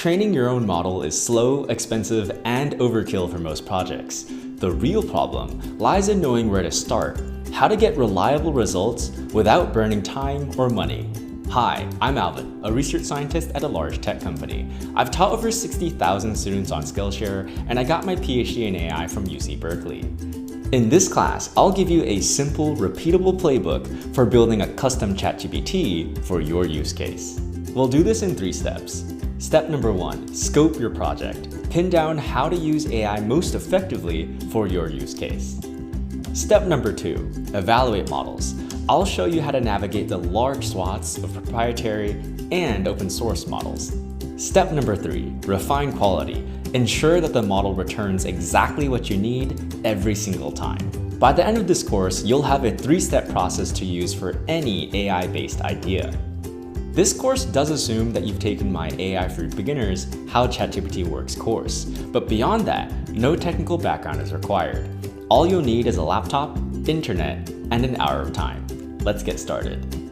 Training your own model is slow, expensive, and overkill for most projects. The real problem lies in knowing where to start, how to get reliable results without burning time or money. Hi, I'm Alvin, a research scientist at a large tech company. I've taught over 60,000 students on Skillshare, and I got my PhD in AI from UC Berkeley. In this class, I'll give you a simple, repeatable playbook for building a custom ChatGPT for your use case. We'll do this in 3 steps. Step number 1, scope your project. Pin down how to use AI most effectively for your use case. Step number 2, evaluate models. I'll show you how to navigate the large swaths of proprietary and open source models. Step number 3, refine quality. Ensure that the model returns exactly what you need every single time. By the end of this course, you'll have a 3-step process to use for any AI-based idea. This course does assume that you've taken my AI for Beginners How ChatGPT Works course, but beyond that, no technical background is required. All you'll need is a laptop, internet, and an hour of time. Let's get started.